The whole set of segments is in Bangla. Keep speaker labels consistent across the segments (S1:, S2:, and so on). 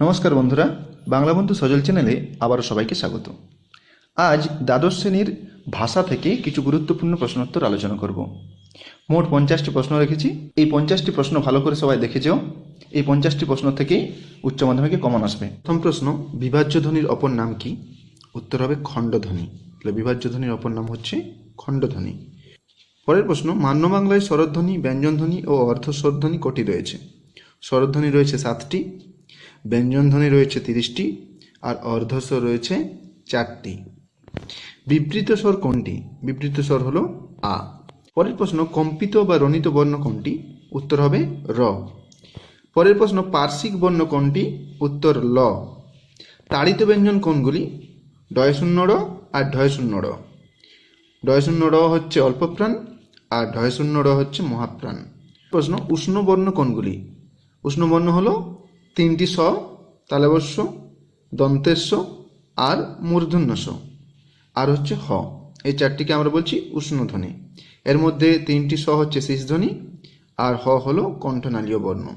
S1: নমস্কার বন্ধুরা, বাংলা বন্ধু সজল চ্যানেলে আবারও সবাইকে স্বাগত। আজ দ্বাদশ শ্রেণীর ভাষা থেকে কিছু গুরুত্বপূর্ণ প্রশ্নোত্তর আলোচনা করব। মোট 50টি প্রশ্ন রেখেছি। এই 50টি প্রশ্ন ভালো করে সবাই দেখে যেও। এই 50টি প্রশ্ন থেকেই উচ্চ মাধ্যমিকে কমন আসবে। প্রথম প্রশ্ন, বিভাজ্য ধ্বনির অপর নাম কি? উত্তর হবে খণ্ডধ্বনি। তাহলে বিভাজ্য ধ্বনির অপর নাম হচ্ছে খণ্ডধ্বনি। পরের প্রশ্ন, মান্য বাংলায় স্বরধ্বনি, ব্যঞ্জনধ্বনি ও অর্ধস্বরধ্বনি কটি রয়েছে? স্বরধ্বনি রয়েছে 7টি, ব্যঞ্জনধ্বনি রয়েছে 30টি, আর অর্ধস্বর রয়েছে 4টি। বিবৃত স্বর কোনটি? বিবৃত স্বর হলো আ। পরের প্রশ্ন, কম্পিত বা রণিত বর্ণ কোনটি? উত্তর হবে র। পরের প্রশ্ন, পার্শ্বিক বর্ণ কোনটি? উত্তর ল। তাড়িত ব্যঞ্জন কোনগুলি? ডয় শূন্য র আর ঢয় শূন্য র। ডয় শূন্য র হচ্ছে অল্পপ্রাণ আর ঢয় শূন্য র হচ্ছে মহাপ্রাণ। প্রশ্ন, উষ্ণ বর্ণ কোনগুলি? উষ্ণ বর্ণ হলো 3টি স, তালব্য, দন্তেস্ব আর মূর্ধন্য স, আর হচ্ছে হ। এই 4টিকে আমরা বলছি উষ্ণধ্বনি। এর মধ্যে 3টি স হচ্ছে শীষধ্বনি আর হ হলো কণ্ঠনালীয় বর্ণ।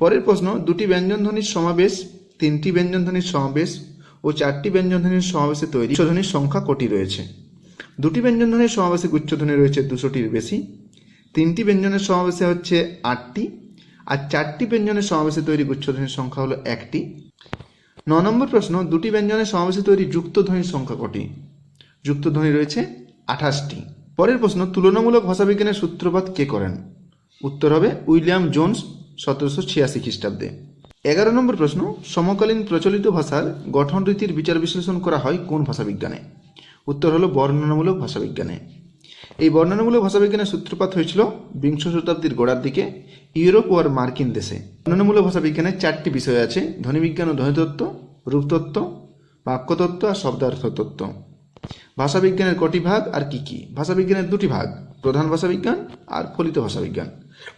S1: পরের প্রশ্ন, দুটি ব্যঞ্জনধ্বনির সমাবেশ, 3টি ব্যঞ্জনধ্বনির সমাবেশ ও 4টি ব্যঞ্জনধ্বনির সমাবেশে তৈরি গুচ্ছধ্বনির সংখ্যা কটি রয়েছে? দুটি ব্যঞ্জনধ্বনির সমাবেশে গুচ্ছধ্বনি রয়েছে 200টির বেশি, 3টি ব্যঞ্জনের সমাবেশে হচ্ছে 8টি, আর 4টি ব্যঞ্জনের সমাবেশে তৈরি গুচ্ছধ্বনির সংখ্যা হলো 1টি। 9 নম্বর প্রশ্ন, দুটি ব্যঞ্জনের সমাবেশে তৈরি যুক্তধ্বনির সংখ্যা কটি? যুক্তধ্বনি রয়েছে 28টি। পরের প্রশ্ন, তুলনামূলক ভাষাবিজ্ঞানের সূত্রপাত কে করেন? উত্তর হবে উইলিয়াম জোন্স 1786 খ্রিস্টাব্দে। 11 নম্বর প্রশ্ন, সমকালীন প্রচলিত ভাষার গঠন রীতির বিচার বিশ্লেষণ করা হয় কোন ভাষাবিজ্ঞানে? উত্তর হলো বর্ণনামূলক ভাষাবিজ্ঞানে। এই বর্ণনামূলক ভাষাবিজ্ঞানের সূত্রপাত হয়েছিল বিংশ শতাব্দীর গোড়ার দিকে ইউরোপ ও আর মার্কিন দেশে। বর্ণনামূলক ভাষাবিজ্ঞানের 4টি বিষয় আছে: ধ্বনিবিজ্ঞান ও ধ্বনিতত্ত্ব, রূপতত্ত্ব, বাক্যতত্ত্ব আর শব্দার্থ তত্ত্ব। ভাষাবিজ্ঞানের কটি ভাগ আর কি কি? ভাষাবিজ্ঞানের 2টি ভাগ, প্রধান ভাষাবিজ্ঞান আর ফলিত ভাষাবিজ্ঞান।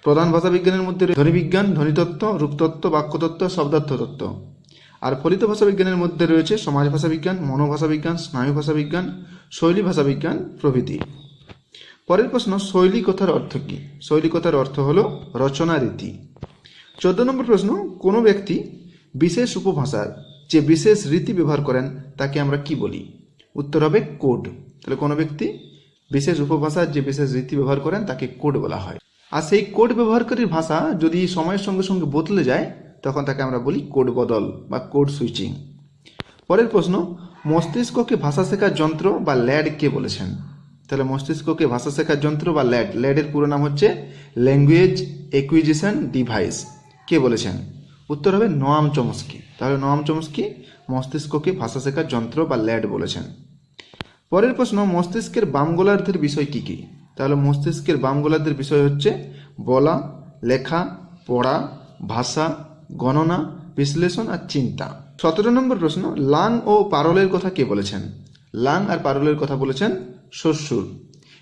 S1: প্রধান ভাষাবিজ্ঞানের মধ্যে ধ্বনিবিজ্ঞান, ধ্বনিতত্ত্ব, রূপতত্ত্ব, বাক্যতত্ত্ব, শব্দার্থ তত্ত্ব। আর ফলিত ভাষাবিজ্ঞানের মধ্যে রয়েছে সমাজ ভাষাবিজ্ঞান, মনোভাষাবিজ্ঞান, স্নায়ু ভাষাবিজ্ঞান, শৈলী ভাষাবিজ্ঞান প্রভৃতি। পরের প্রশ্ন, শৈলী কথার অর্থ কি? শৈলী কথার অর্থ হলো রচনা রীতি। 14 নম্বর প্রশ্ন, কোনো ব্যক্তি বিশেষ উপভাষার যে বিশেষ রীতি ব্যবহার করেন তাকে আমরা কি বলি? উত্তর হবে কোড। তাহলে কোনো ব্যক্তি বিশেষ উপভাষার যে বিশেষ রীতি ব্যবহার করেন তাকে কোড বলা হয়। আর সেই কোড ব্যবহারকারীর ভাষা যদি সময়ের সঙ্গে সঙ্গে বদলে যায় তখন তাকে আমরা বলি কোড বদল বা কোড সুইচিং। পরের প্রশ্ন, মস্তিষ্ককে ভাষা শেখার যন্ত্র বা ল্যাড কে বলেছেন? তাহলে মস্তিষ্ককে ভাষা শেখার যন্ত্র বা ল্যাড, ল্যাডের পুরো নাম হচ্ছে ল্যাঙ্গুয়েজ অ্যাকুইজিশন ডিভাইস, কে বলেছেন? উত্তর হবে নোয়াম চমস্কি। তাহলে নোয়াম চমস্কি মস্তিষ্ককে ভাষা শেখার যন্ত্র বা ল্যাড বলেছেন। পরের প্রশ্ন, মস্তিষ্কের বাম গোলার্ধের বিষয় কি কি? তাহলে মস্তিষ্কের বাম গোলার্ধের বিষয় হচ্ছে বলা, লেখা, পড়া, ভাষা, গণনা, বিশ্লেষণ আর চিন্তা। 17 নম্বর প্রশ্ন, লাং ও পারলের কথা কে বলেছেন? লাং আর পারলের কথা বলেছেন শ্বশুর।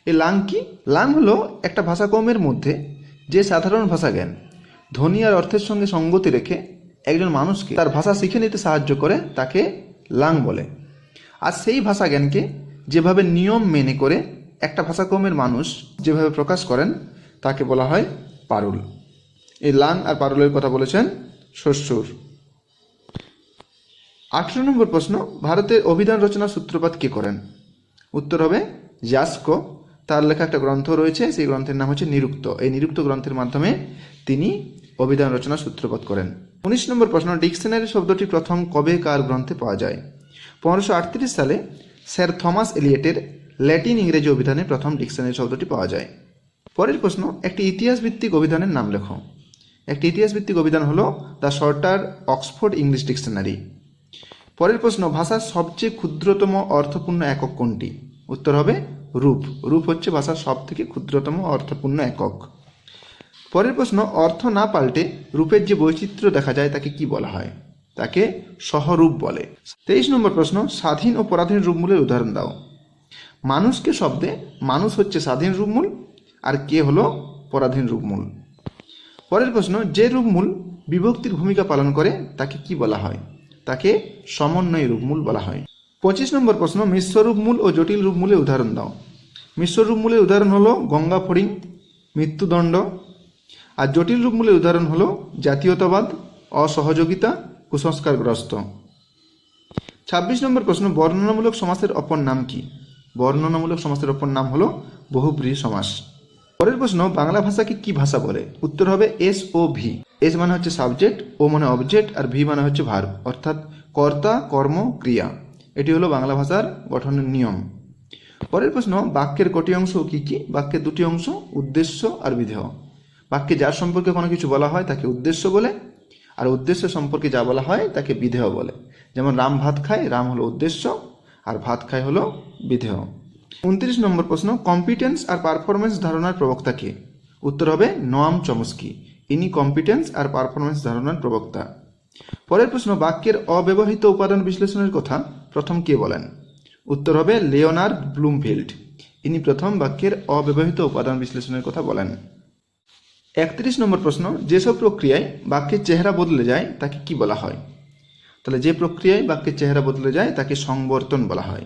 S1: এই লাং কি? লাং হলো একটা ভাষা কৌমের মধ্যে যে সাধারণ ভাষা জ্ঞান, ধ্বনি আর অর্থের সঙ্গে সঙ্গতি রেখে একজন মানুষকে তার ভাষা শিখে নিতে সাহায্য করে তাকে লাং বলে। আর সেই ভাষা জ্ঞানকে যেভাবে নিয়ম মেনে করে একটা ভাষা কৌমের মানুষ যেভাবে প্রকাশ করেন তাকে বলা হয় পারুল। এই লাং আর পারুলের কথা বলেছেন শ্বশুর। 18 নম্বর প্রশ্ন, ভারতের অভিধান রচনার সূত্রপাত কে করেন? উত্তর হবে ইয়াস্কো। তার লেখা একটা গ্রন্থ রয়েছে, সেই গ্রন্থের নাম হচ্ছে নিরুক্ত। এই নিরুক্ত গ্রন্থের মাধ্যমে তিনি অভিধান রচনার সূত্রপাত করেন। 19 নম্বর প্রশ্ন, ডিকশনারি শব্দটি প্রথম কবে কার গ্রন্থে পাওয়া যায়? 1538 সালে স্যার থমাস এলিয়টের ল্যাটিন ইংরেজি অভিধানে প্রথম ডিকশনারি শব্দটি পাওয়া যায়। পরের প্রশ্ন, একটি ইতিহাস ভিত্তিক অভিধানের নাম লেখো। একটি ইতিহাস ভিত্তিক অভিধান হলো the shorter Oxford English dictionary. পরের প্রশ্ন, ভাষার সবচেয়ে ক্ষুদ্রতম অর্থপূর্ণ একক কোনটি? উত্তর হবে রূপ। রূপ হচ্ছে ভাষার সব থেকে ক্ষুদ্রতম অর্থপূর্ণ একক। পরের প্রশ্ন, অর্থ না পাল্টে রূপের যে বৈচিত্র্য দেখা যায় তাকে কি বলা হয়? তাকে সহরূপ বলে। 23 নম্বর প্রশ্ন, স্বাধীন ও পরাধীন রূপমূলের উদাহরণ দাও। মানুষকে শব্দে মানুষ হচ্ছে স্বাধীন রূপমূল আর কে হলো পরাধীন রূপমূল। পরের প্রশ্ন, যে রূপমূল বিভক্তির ভূমিকা পালন করে তাকে কি বলা হয়? তাকে সমন্বয়ী রূপমূল বলা হয়। 25 নম্বর প্রশ্ন, মিশ্র রূপমূল ও জটিল রূপমূলের উদাহরণ দাও। মিশ্র রূপমূলের উদাহরণ হলো গঙ্গা ফড়িং, মৃত্যুদণ্ড। আর জটিল রূপমূলের উদাহরণ হলো জাতীয়তাবাদ, অসহযোগিতা, কুসংস্কারগ্রস্ত। 26 নম্বর প্রশ্ন, বর্ণনামূলক সমাসের অপর নাম কি? বর্ণনামূলক সমাসের অপর নাম হলো বহুব্রীহি সমাস। পরের প্রশ্ন, বাংলা ভাষাকে কি ভাষা বলে? উত্তর হবে এস ও ভি। এস মানে হচ্ছে সাবজেক্ট, ও মানে অবজেক্ট, আর ভি মানে হচ্ছে ভার্ব, অর্থাৎ কর্তা, কর্ম, ক্রিয়া। এটি হলো বাংলা ভাষার গঠনের নিয়ম। পরের প্রশ্ন, বাক্যের কটি অংশ কি কি? বাক্যের দুটি অংশ, উদ্দেশ্য আর বিধেয়। বাক্যে যার সম্পর্কে কোনো কিছু বলা হয় তাকে উদ্দেশ্য বলে, আর উদ্দেশ্য সম্পর্কে যা বলা হয় তাকে বিধেয় বলে। যেমন রাম ভাত খায়, রাম হলো উদ্দেশ্য আর ভাত খায় হলো বিধেয়। 29 নম্বর প্রশ্ন, কম্পিটেন্স আর পারফরমেন্স ধারণার প্রবক্তা কে? উত্তর হবে নোয়াম চমস্কি। ইনি কম্পিটেন্স আর পারফরমেন্স ধারণার প্রবক্তা। পরের প্রশ্ন, বাক্যের অব্যবহৃত উপাদান বিশ্লেষণের কথা প্রথম কে বলেন? উত্তর হবে লিওনার্ড ব্লুমফিল্ড। ইনি প্রথম বাক্যের অব্যবহৃত উপাদান বিশ্লেষণের কথা বলেন। 31 নম্বর প্রশ্ন, যেসব প্রক্রিয়ায় বাক্যের চেহারা বদলে যায় তাকে কি বলা হয়? তাহলে যে প্রক্রিয়ায় বাক্যের চেহারা বদলে যায় তাকে সংবর্তন বলা হয়।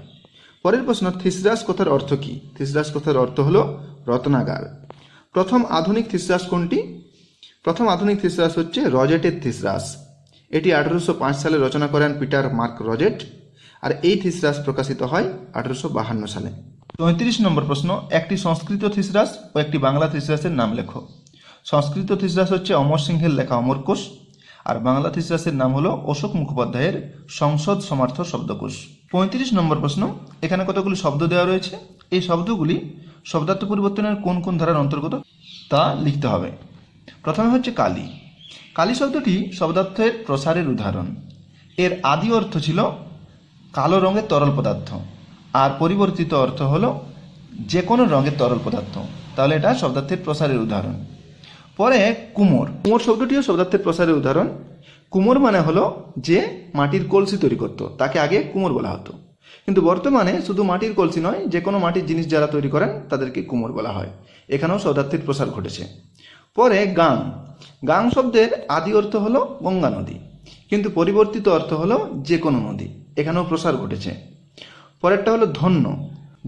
S1: পরের প্রশ্ন, থিসরাস কথার অর্থ কি? থিসরাস কথার অর্থ হলো রত্নাগার। প্রথম আধুনিক থিসরাস কোনটি? প্রথম আধুনিক থিসরাস হচ্ছে রজেটের থিসরাস। এটি 1805 সালে রচনা করেন পিটার মার্ক রজেট, আর এই থিসরাস প্রকাশিত হয় 1852 সালে। 34 নম্বর প্রশ্ন, একটি সংস্কৃত থিসরাস ও একটি বাংলা থিসরাসের নাম লেখো। সংস্কৃত থিসরাস হচ্ছে অমর সিংহের লেখা অমরকোষ, আর বাংলা থিসরাসের নাম হলো অশোক মুখোপাধ্যায়ের সংসদ সমার্থ শব্দকোষ। 35 নম্বর প্রশ্ন, এখানে কতগুলি শব্দ দেওয়া রয়েছে, এই শব্দগুলি শব্দার্থ পরিবর্তনের কোন কোন ধারার অন্তর্গত তা লিখতে হবে। প্রথমে হচ্ছে কালি। কালি শব্দটি শব্দার্থের প্রসারের উদাহরণ। এর আদি অর্থ ছিল কালো রঙের তরল পদার্থ, আর পরিবর্তিত অর্থ হলো যে কোনো রঙের তরল পদার্থ। তাহলে এটা শব্দার্থের প্রসারের উদাহরণ। পরে কুমোর। কুমোর শব্দটিও শব্দার্থের প্রসারের উদাহরণ। কুমোর মানে হলো যে মাটির কলসি তৈরি করত, তাকে আগে কুমোর বলা হতো, কিন্তু বর্তমানে শুধু মাটির কলসি নয়, যে কোনো মাটির জিনিস যারা তৈরি করেন তাদেরকে কুমোর বলা হয়। এখানেও শব্দার্থের প্রসার ঘটেছে। পরে গাং। গাং শব্দের আদি অর্থ হলো গঙ্গা নদী, কিন্তু পরিবর্তিত অর্থ হলো যে কোনো নদী। এখানেও প্রসার ঘটেছে। পরেরটা হলো ধন্য।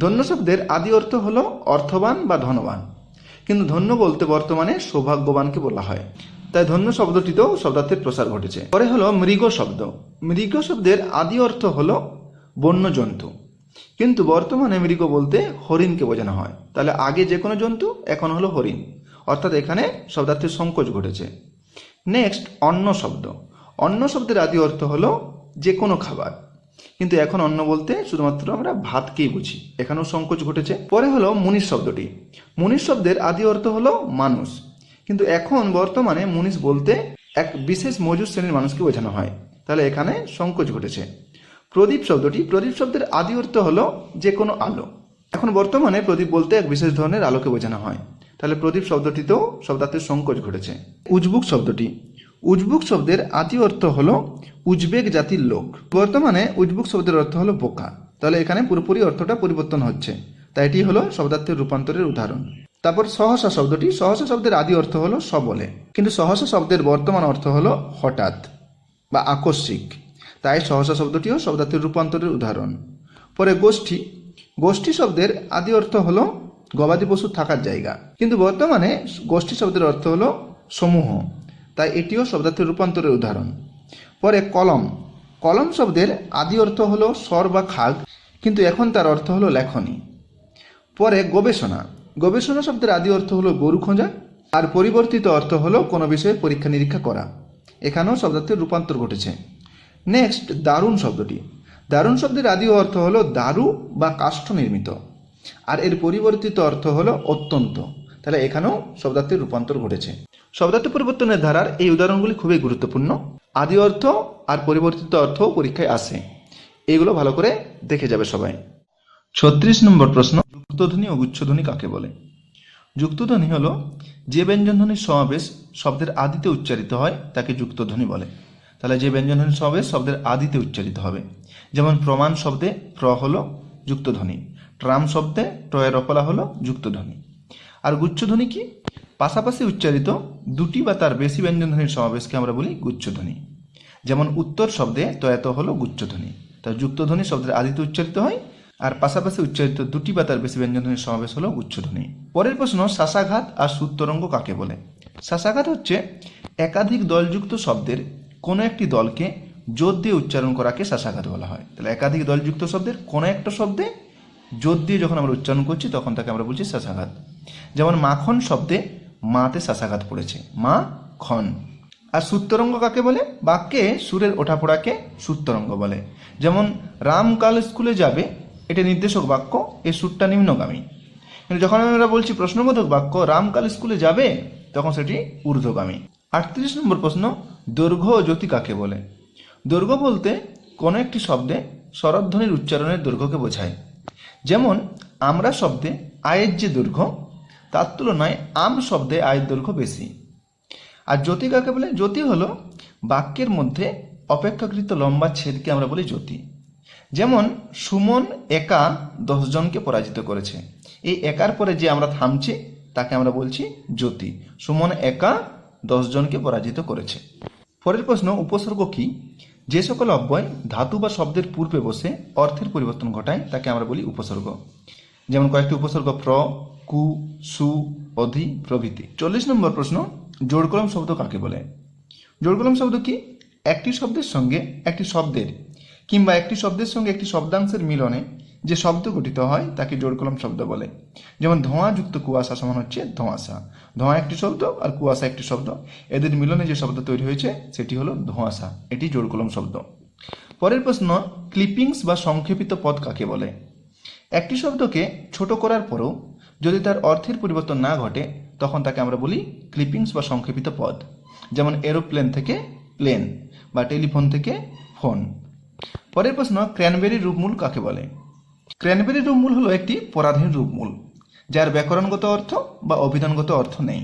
S1: ধন্য শব্দের আদি অর্থ হলো অর্থবান বা ধনবান, কিন্তু ধন্য বলতে বর্তমানে সৌভাগ্যবানকে বলা হয়, তাই ধন্য শব্দটিতেও শব্দার্থের প্রসার ঘটেছে। পরে হলো মৃগ শব্দ। মৃগ শব্দের আদি অর্থ হলো বন্য জন্তু, কিন্তু বর্তমানে মৃগ বলতে হরিণকে বোঝানো হয়। তাহলে আগে যে কোনো জন্তু, এখন হলো হরিণ, অর্থাৎ এখানে শব্দার্থের সংকোচ ঘটেছে। নেক্সট, অন্ন শব্দ। অন্ন শব্দের আদি অর্থ হলো যে কোনো খাবার, কিন্তু এখন অন্ন বলতে শুধুমাত্র আমরা ভাতকেই বুঝি, এখানেও সংকোচ ঘটেছে। পরে হলো মুনিশ শব্দটি। মুনিশ শব্দের আদি অর্থ হলো মানুষ, কিন্তু এখন বর্তমানে মুনিশ বলতে এক বিশেষ মজুর শ্রেণীর মানুষকে বোঝানো হয়, তাহলে এখানে সংকোচ ঘটেছে। প্রদীপ শব্দটি। প্রদীপ শব্দের আদি অর্থ হলো যে কোনো আলো, এখন বর্তমানে প্রদীপ বলতে এক বিশেষ ধরনের আলোকে বোঝানো হয়, তাহলে প্রদীপ শব্দটিতেও শব্দার্থের সংকোচ ঘটেছে। উজবুক শব্দটি। উজবুক শব্দের আদি অর্থ হলো উজবেক জাতির লোক, বর্তমানে উজবুক শব্দের অর্থ হলো বোকা, তাহলে এখানে পুরোপুরি অর্থটা পরিবর্তন হচ্ছে, তাই এটি হলো শব্দার্থের রূপান্তরের উদাহরণ। তারপর সহসা শব্দটি। সহসা শব্দের আদি অর্থ হলো সবলে, কিন্তু সহসা শব্দের বর্তমান অর্থ হলো হঠাৎ বা আকস্মিক, তাই সহসা শব্দটিও শব্দার্থের রূপান্তরের উদাহরণ। পরে গোষ্ঠী। গোষ্ঠী শব্দের আদি অর্থ হলো গবাদি পশুর থাকার জায়গা, কিন্তু বর্তমানে গোষ্ঠী শব্দের অর্থ হলো সমূহ, তাই এটিও শব্দার্থের রূপান্তরের উদাহরণ। পরে কলম। কলম শব্দের আদি অর্থ হলো স্বর বা খাগ, কিন্তু এখন তার অর্থ হলো লেখনী। পরে গবেষণা। গবেষণা শব্দের আদি অর্থ হলো গরু খোঁজা, আর পরিবর্তিত অর্থ হলো কোনো বিষয়ে পরীক্ষা নিরীক্ষা করা, এখানেও শব্দার্থের রূপান্তর ঘটেছে। নেক্সট, দারুণ শব্দটি। দারুণ শব্দের আদি অর্থ হলো দারু বা কাষ্ঠ নির্মিত, আর এর পরিবর্তিত অর্থ হলো অত্যন্ত, তাহলে এখানেও শব্দার্থের রূপান্তর ঘটেছে। শব্দার্থ পরিবর্তনের ধারার এই উদাহরণগুলি খুবই গুরুত্বপূর্ণ। আদি অর্থ আর পরিবর্তিত অর্থ পরীক্ষায় আসে, এগুলো ভালো করে দেখে যাবে সবাই। 36 নম্বর প্রশ্ন, যুক্তধ্বনি ও গুচ্ছধ্বনি কাকে বলে? যুক্তধ্বনি হলো যে ব্যঞ্জনধ্বনির সমাবেশ শব্দের আদিতে উচ্চারিত হয় তাকে যুক্তধ্বনি বলে। তাহলে যে ব্যঞ্জনধ্বনির সমাবেশ শব্দের আদিতে উচ্চারিত হবে, যেমন প্রমাণ শব্দে প্র হলো যুক্তধ্বনি, ট্রাম শব্দে টয়ের রফলা হলো যুক্তধ্বনি। আর গুচ্ছধ্বনি কি? পাশাপাশি উচ্চারিত দুটি বা তার বেশি ব্যঞ্জনধ্বনির সমাবেশকে আমরা বলি গুচ্ছধ্বনি। যেমন উত্তর শব্দে তয়াত হলো গুচ্ছধ্বনি, তাই যুক্তধ্বনি শব্দের আদিতে উচ্চারিত হয়, আর পাশাপাশি উচ্চারিত দুটি বা তার বেশি ব্যঞ্জনধ্বনির সমাবেশ হলো গুচ্ছধ্বনি। পরের প্রশ্ন, শ্বাসাঘাত আর সুরতরঙ্গ কাকে বলে? শ্বাসাঘাত হচ্ছে একাধিক দলযুক্ত শব্দের কোনো একটি দলকে জোর দিয়ে উচ্চারণ করাকে শ্বাসাঘাত বলা হয়। তাহলে একাধিক দলযুক্ত শব্দের কোনো একটা শব্দে জোর দিয়ে যখন আমরা উচ্চারণ করছি তখন তাকে আমরা বলছি শ্বাসাঘাত। যেমন মাখন শব্দে মাতে শ্বাসাঘাত পড়েছে, মা খন। আর সূত্রঙ্গ কাকে বলে? বাক্যে সুরের ওঠাপড়াকে সূত্রঙ্গ বলে। যেমন রাম কাল স্কুলে যাবে, এটা নির্দেশক বাক্য, এই সুরটা নিম্নগামী। কিন্তু যখন আমরা বলছি প্রশ্নবোধক বাক্য রাম কাল স্কুলে যাবে, তখন সেটি ঊর্ধ্বগামী। 38 নম্বর প্রশ্ন, দৈর্ঘ্য ও জ্যোতি কাকে বলে? দৈর্ঘ্য বলতে কোনো একটি শব্দে স্বরধ্বনির উচ্চারণের দৈর্ঘ্যকে বোঝায়। যেমন আমরা শব্দে আয়ের যে দৈর্ঘ্য, তার তুলনায় আম শব্দে আয়ের দৈর্ঘ্য বেশি। আর জ্যোতি কাকে বলে? জ্যোতি হলো বাক্যের মধ্যে অপেক্ষাকৃত লম্বা ছেদকে আমরা বলি জ্যোতি। যেমন সুমন একা 10 জনকে পরাজিত করেছে, এই একার পরে যে আমরা থামছি তাকে আমরা বলছি জ্যোতি। সুমন একা 10 জনকে পরাজিত করেছে। পরের প্রশ্ন, উপসর্গ কি? যে সকল অব্যয় ধাতু বা শব্দের পূর্বে বসে অর্থের পরিবর্তন ঘটায় তাকে আমরা বলি উপসর্গ। যেমন কয়েকটি উপসর্গ প্র, কু, সু, অধি প্রভৃতি। 40 নম্বর প্রশ্ন, জোড়কলম শব্দ কাকে বলে? জোড়কলম শব্দ কি? একটি শব্দের সঙ্গে একটি শব্দের কিংবা একটি শব্দের সঙ্গে একটি শব্দাংশের মিলনে যে শব্দ গঠিত হয় তাকে জোড়কলম শব্দ বলে। যেমন ধোঁয়া যুক্ত কুয়াশা সমান হচ্ছে ধোঁয়াশা। ধোঁয়া একটি শব্দ আর কুয়াশা একটি শব্দ, এদের মিলনে যে শব্দ তৈরি হয়েছে সেটি হলো ধোঁয়াশা, এটি জোড়কলম শব্দ। পরের প্রশ্ন, ক্লিপিংস বা সংক্ষেপিত পদ কাকে বলে? একটি শব্দকে ছোট করার পরেও যদি তার অর্থের পরিবর্তন না ঘটে তখন তাকে আমরা বলি ক্লিপিংস বা সংক্ষেপিত পদ। যেমন এরোপ্লেন থেকে প্লেন বা টেলিফোন থেকে ফোন। পরের প্রশ্ন, ক্র্যানবেরির রূপমূল কাকে বলে? ক্র্যানবেরির রূপমূল হলো একটি পরাধীন রূপমূল যার ব্যাকরণগত অর্থ বা অভিধানগত অর্থ নেই।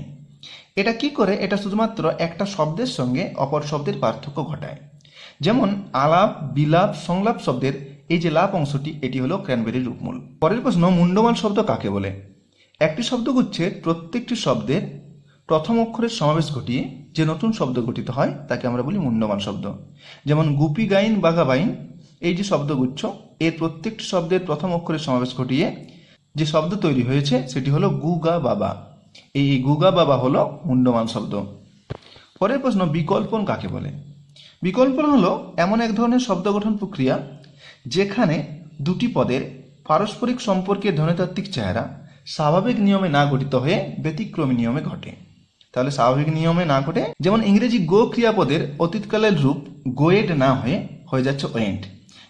S1: এটা কি করে? এটা শুধুমাত্র একটা শব্দের সঙ্গে অপর শব্দের পার্থক্য ঘটায়। যেমন আলাপ, বিলাপ, সংলাপ শব্দের এই যে লাপ অংশটি, এটি হলো ক্র্যানবেরির রূপমূল। পরের প্রশ্ন, মুন্ডমাল শব্দ কাকে বলে? একটি শব্দগুচ্ছের প্রত্যেকটি শব্দের প্রথম অক্ষরের সমাবেশ ঘটিয়ে যে নতুন শব্দ গঠিত হয় তাকে আমরা বলি মুন্ডমাল শব্দ। যেমন গুপি গাইন, বাঘা বাইন, এই যে শব্দগুচ্ছ, এর প্রত্যেকটি শব্দের প্রথম অক্ষরের সমাবেশ ঘটিয়ে যে শব্দ তৈরি হয়েছে সেটি হলো গুগা বাবা। এই গুগা বাবা হলো মুন্ডমাল শব্দ। পরের প্রশ্ন, বিকল্পন কাকে বলে? বিকল্পন হলো এমন এক ধরনের শব্দ গঠন প্রক্রিয়া যেখানে দুটি পদের পারস্পরিক সম্পর্কের ধ্বনিতাত্ত্বিক চেহারা স্বাভাবিক নিয়মে না গঠিত হয়ে ব্যতিক্রমী নিয়মে ঘটে। তাহলে স্বাভাবিক নিয়মে না ঘটে, যেমন ইংরেজি গো ক্রিয়াপদের অতীতকালের রূপ গোয়েড না হয়ে যাচ্ছে ওয়েন্ট।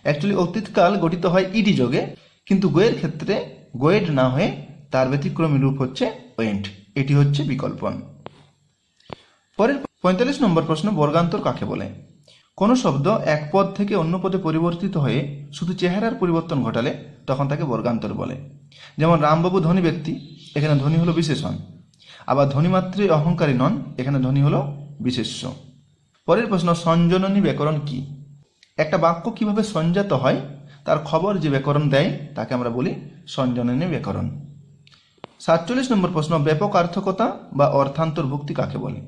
S1: অ্যাকচুয়ালি অতীতকাল গঠিত হয় ইডি যোগে, কিন্তু গোয়ের ক্ষেত্রে গোয়েড না হয়ে তার ব্যতিক্রমী রূপ হচ্ছে ওয়েন্ট। এটি হচ্ছে বিকল্পন। পরের 45 নম্বর প্রশ্ন, বর্গান্তর কাকে বলে? কোনো শব্দ এক পদ থেকে অন্য পদে পরিবর্তিত হয়ে শুধু চেহারার পরিবর্তন ঘটালে তখন তাকে বর্গান্তর বলে। যেমন রামবাবু ধনী ব্যক্তি, এখানে ধনী হলো বিশেষণ। আবার ধনীমাত্রই অহংকারী নন, এখানে ধনী হলো বিশেষ্য। পরের প্রশ্ন, সঞ্জননী ব্যাকরণ কি? একটা বাক্য কিভাবে সঞ্জাত হয় তার খবর যে ব্যাকরণ দেয় তাকে আমরা বলি সঞ্জননী ব্যাকরণ। 47 নম্বর প্রশ্ন, ব্যাপকার্থকতা বা অর্থান্তর্ভুক্তি কাকে বলে?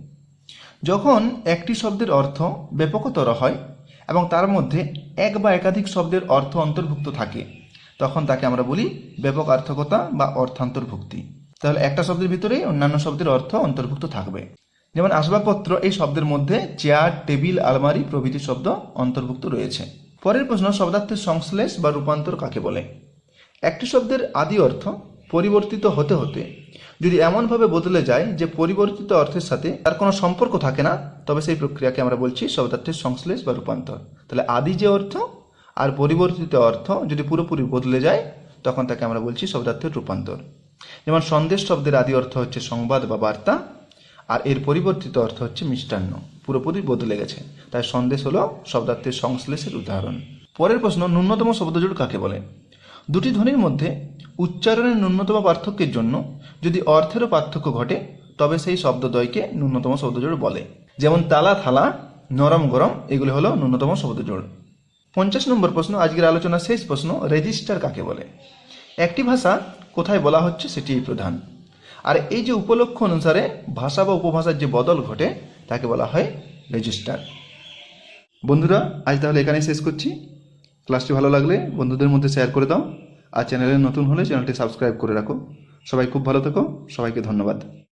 S1: যখন একটি শব্দের অর্থ ব্যাপকতর হয় এবং তার মধ্যে এক বা একাধিক শব্দের অর্থ অন্তর্ভুক্ত থাকে তখন তাকে আমরা বলি ব্যাপকার্থকতা বা অর্থান্তর্ভুক্তি। তাহলে একটা শব্দের ভিতরেই অন্যান্য শব্দের অর্থ অন্তর্ভুক্ত থাকবে। যেমন আসবাবপত্র, এই শব্দের মধ্যে চেয়ার, টেবিল, আলমারি প্রভৃতি শব্দ অন্তর্ভুক্ত রয়েছে। পরের প্রশ্ন, শব্দার্থের সংশ্লেষ বা রূপান্তর কাকে বলে? একটি শব্দের আদি অর্থ পরিবর্তিত হতে হতে যদি এমনভাবে বদলে যায় যে পরিবর্তিত অর্থের সাথে তার কোনো সম্পর্ক থাকে না, তবে সেই প্রক্রিয়াকে আমরা বলছি শব্দার্থের সংশ্লেষ বা রূপান্তর। তাহলে আদি যে অর্থ আর পরিবর্তিত অর্থ যদি পুরোপুরি বদলে যায় তখন তাকে আমরা বলছি শব্দার্থের রূপান্তর। যেমন সন্দেশ শব্দের আদি অর্থ হচ্ছে সংবাদ বা বার্তা, আর এর পরিবর্তিত অর্থ হচ্ছে মিষ্টান্ন, পুরোপুরি বদলে গেছে, তাই সন্দেশ হলো শব্দার্থের সংশ্লেষের উদাহরণ। পরের প্রশ্ন, ন্যূনতম শব্দজোড় কাকে বলে? দুটি ধ্বনির মধ্যে উচ্চারণের ন্যূনতম পার্থক্যের জন্য যদি অর্থেরও পার্থক্য ঘটে তবে সেই শব্দদ্বয়কে ন্যূনতম শব্দজোড় বলে। যেমন তালা, থালা, নরম, গরম, এগুলো হলো ন্যূনতম শব্দজোড়। 50 নম্বর প্রশ্ন, আজকের আলোচনার শেষ প্রশ্ন, রেজিস্টার কাকে বলে? একটি ভাষা কোথায় বলা হচ্ছে সেটি প্রধান, আর এই যে উপলক্ষ অনুসারে ভাষা বা উপভাষার যে বদল ঘটে তাকে বলা হয় রেজিস্টার। বন্ধুরা, আজ তাহলে এখানেই শেষ করছি। ক্লাসটি ভালো লাগলে বন্ধুদের মধ্যে শেয়ার করে দাও, আর চ্যানেলে নতুন হলে চ্যানেলটি সাবস্ক্রাইব করে রাখো। সবাই খুব ভালো থেকো, সবাইকে ধন্যবাদ।